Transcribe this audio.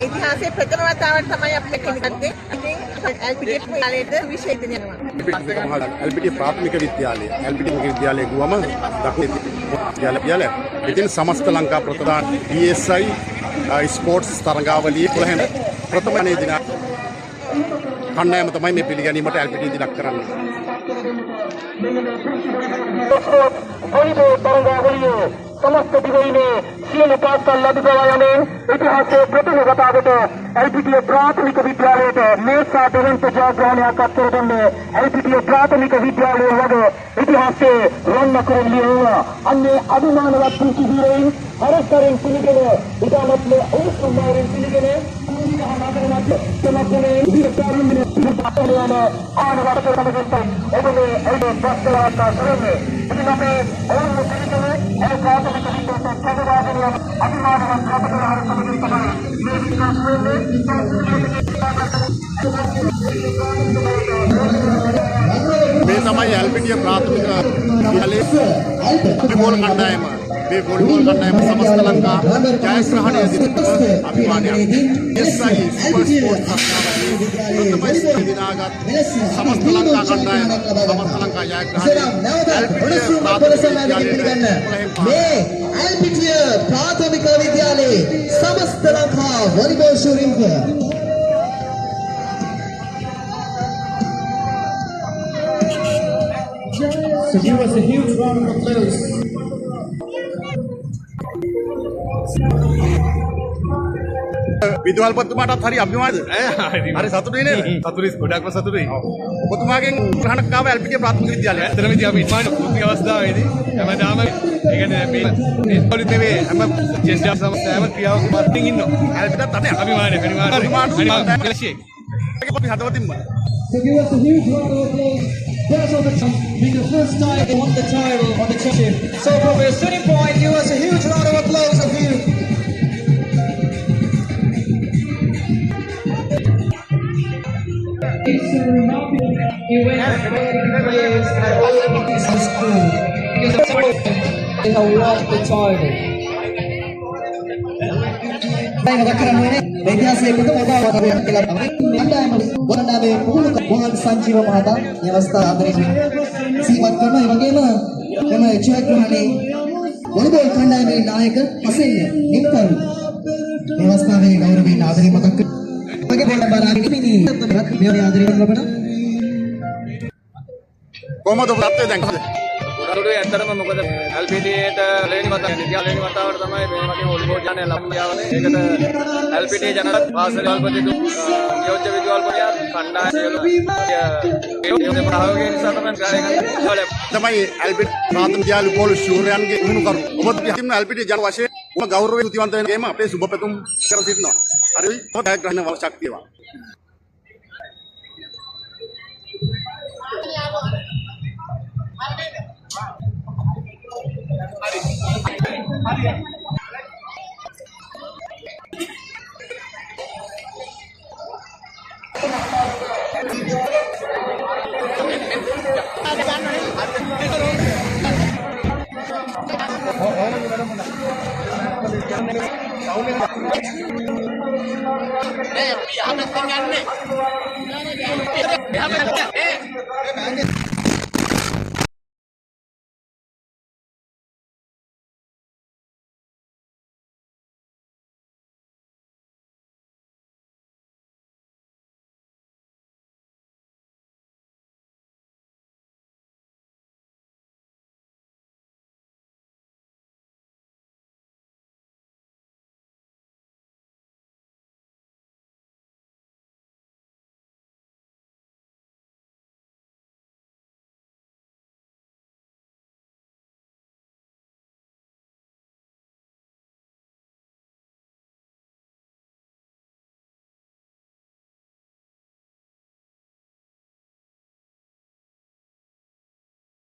ඉතිහාසයේ ප්‍රථම වතාවට තමයි අපි කෙනෙක් ගත්තේ. ඉතින් LPTF විද්‍යාලයට විශේෂ දෙනවා. LPTF ප්‍රාථමික විද්‍යාලය. LPTF විද්‍යාලයේ ගුවම දකුණු විද්‍යාලය. ඉතින් සමස්ත ලංකා ප්‍රධාන DSI ස්පෝර්ට්ස් තරගාවලියේ 11 ප්‍රථම දින කණ්ඩායම තමයි මේ පිළිගැනීමට LPTF දිනක් කරන්නේ. समस्त दिवईने सील पाठशाला लब्धवायाने इतिहास प्रथम वतागत LPTF प्राथमिक विद्यालय में साधन जयग्रहण कत्तरदन्ने LPTF प्राथमिक विद्यालय वगे इतिहास रन्न करेलिए अन्य अभिमानවත් පුංචිදීරෙන් හරස්තරෙන් පිළිගෙන ඉතාමත්ම උත්සාහයෙන් පිළිගෙන තමකනේ විද්‍යාලයේ මුලපතලයන ආනවට කරගන්න ඔබේ ඒ බස්තරාට කරන්නේ ඉතින් අපි ඕන පිළිගෙන ඒ प्राथमिक विद्यालय සදවාගෙන අභිමානවත් අපතේ හරස්තරෙන් තමයි මේ විකාශ වෙන්නේ මේ තමයි LPTF ප්‍රාථමික විද්‍යාලයේ වොලිබෝල් කණ්ඩායම. මේ වොලිබෝල් කණ්ඩායම සමස්ත ලංකා ජයග්‍රහණය දිනපත අභිමානයක්. SI සුපර් ස්පෝර්ට්ස් තරගාවලියේ ප්‍රථම දිනාගත් සමස්ත ලංකා කණ්ඩායම සමස්ත ලංකා ජයග්‍රහණය LPTF प्राथमिक विद्यालय समस्त Lanka volleyball shooting So give us a huge round of applause. විදුහල්පතිතුමාටත් හරි අභිමානද? හරි සතුටුයි නේද? සතුටුයි ගොඩක්ම සතුටුයි. ඔබතුමාගෙන් ග්‍රහණයක් ආව LPTF ප්‍රාථමික විද්‍යාලය. ඇත්තටම ඉතින් අපි ඉස්මාන කුපි අවස්ථාවේදී හැමදාම ඒ කියන්නේ මේ පොලිස් නෙවෙයි හැම ජෙන්ඩර් සමස්තයම ක්‍රියාවක මතින් ඉන්නවා. LPTF තටේ අභිමානයි අභිමානයි. අපි හදවතින්ම So give us a huge round of applause. There's all the time. Being the first time they won the title on the championship. So from a starting point, give us a huge round of applause of you. It's a remarkable event for players at all this school. Because they have won the title. ඉතිහාසයේ ප්‍රථම වතාවට කියලා තමයි කණ්ඩායම වරණාවේ පුහුණු මොහන් සංජීව මහතා මේ අවස්ථාව ආදරයෙන් සීමත් කරනවා. ඒ වගේම එම ජයග්‍රහණේ වොලිබෝල් කණ්ඩායමේ නායක හසෙන් නිම්තරු මේ අවස්ථාවේ ගෞරවයෙන් ආදරයෙන් මතක් කරනවා. වගේ පොඩ බරාගෙන මිනි මේ ආදරයෙන් ලබන කොහමද ප්‍රත්‍ය දැන් උඩුවේ ඇත්තටම මොකද LPTFට ලේනි වතාවට විද්‍යාලේනි වතාවට තමයි මේ වගේ වොලිබෝල් ජානය ලබන්න යාවනේ. ඒකට LPTF ජනරත් වාසල විද්‍යාල්පති නියෝජ්‍ය විද්‍යාල්පතියා කණ්ඩායම සියලු ඒ ප්‍රායෝගික නිසා තමයි තමයි LPTF ප්‍රාථමික විද්‍යාල වොලිබෝල් ශූරයන්ගේ උණු කරු. ඔබත් හිතින් LPTF ජන වශයෙන් ඔබ ගෞරවයෙන් ස්තුතිවන්ත වෙනගේම අපේ සුබ පැතුම් කර සිටිනවා. හරි ජයග්‍රහණ වල ශක්තිය වා. අපි